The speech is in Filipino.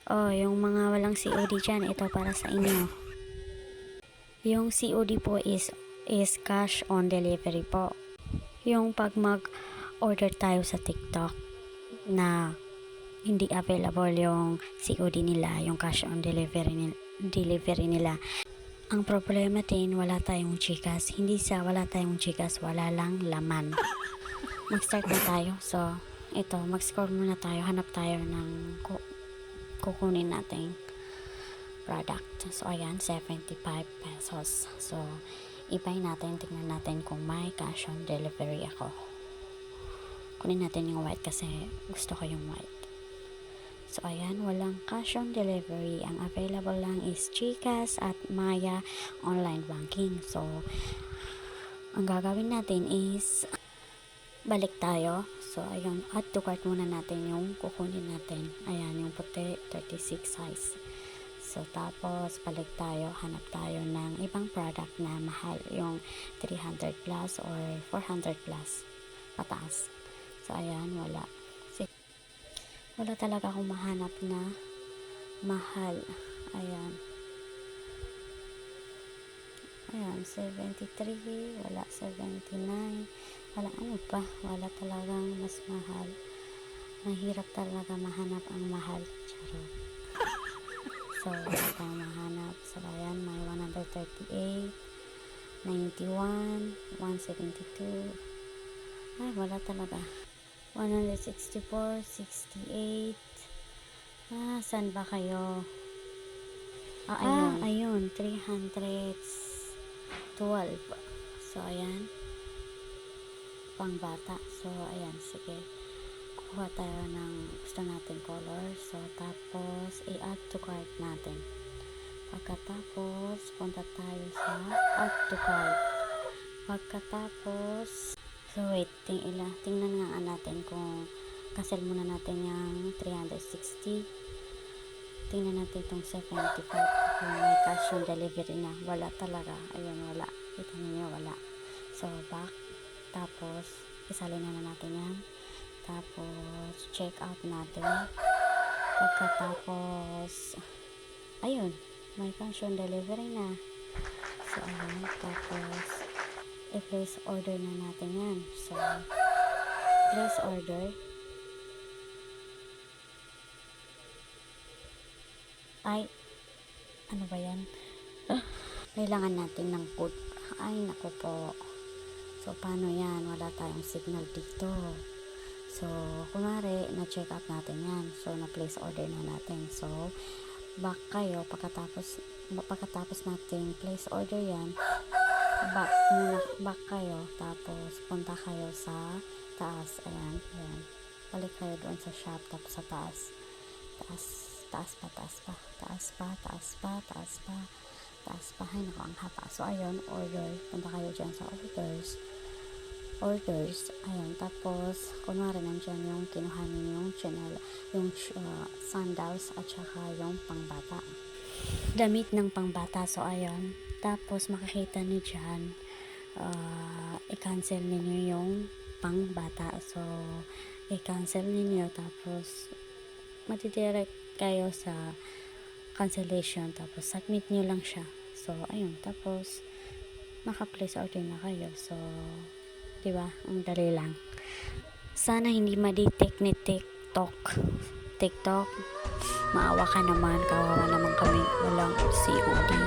Oh, yung mga walang COD dyan, ito para sa inyo. Yung COD po is cash on delivery po. Yung pag mag-order tayo sa TikTok na hindi available yung COD nila, yung cash on delivery nila. Ang problema din, wala tayong Gcash. Hindi sa wala tayong Gcash, wala lang laman. Mag-start na tayo. So, ito, mag-scroll muna tayo. Hanap tayo ng kukunin nating product. So, ayan, 75 pesos. So, i-buy natin. Tingnan natin kung may cash on delivery ako. Kunin natin yung white kasi gusto ko yung white. So, ayan, walang cash on delivery. Ang available lang is GCash at Maya online banking. So, ang gagawin natin is balik tayo. So, ayun, add to cart muna natin yung kukunin natin. Ayan, yung puti, 36 size. So, tapos, balik tayo, hanap tayo ng ibang product na mahal. Yung 300 plus or 400 plus. Pataas. So, ayan, wala. Wala talaga akong mahanap na mahal. Ayan. Ayan, 73. Wala, 79. Wala, ano pa? Wala talagang mas mahal. Mahirap talaga mahanap ang mahal. Charot. So, wala tayong mahanap. So, ayan, may 138, 91, 172. Ay, wala talaga. 164, 68. Saan ba kayo? Ayun, 312. So, ayan. Pangbata. So, ayan, sige. Kuha tayo ng gusto natin color. So, tapos, i-add to cart natin. Pagkatapos, punta tayo sa add to cart. Pagkatapos, so, wait, tingnan nga natin kung cancel muna natin yung 360. Tingnan natin itong 75 kung may cash on delivery na. Wala talaga. Ayun, wala. Kita niyo, wala. So, back. Tapos, isalin na natin yan. Tapos, check out natin. Pagkatapos, ayun, may cash on delivery na. So, ayun. Tapos, i-place order na natin yan. So, place order. Ay, ano ba yan? Kailangan natin ng code. Ay, naku po. So, paano yan? Wala tayong signal dito. So, kunwari, na-check out natin yan. So, na-place order na natin. So, back kayo. Pagkatapos natin place order yan, back kayo. Tapos, punta kayo sa taas. Ayan, ayan. Balik kayo doon sa shop. Tapos sa taas. Taas pa. Ay, naku, ang haba. So, ayun, order. Punta kayo dyan sa orders. Ayun, tapos, kunwari nandyan yung kinuha niyo yung channel, yung sandals at saka yung pangbata. Damit ng pangbata. So, ayun. Tapos, makikita niyo dyan, i-cancel niyo yung pangbata. So, i-cancel niyo. Tapos, matidirect kayo sa cancellation. Tapos, submit nyo lang siya. So, ayun. Tapos, naka-place order na kayo. So, diba? Ang dali lang. Sana hindi ma-detect ni TikTok. Maawa ka naman. Kawawa naman kami. Walang COD.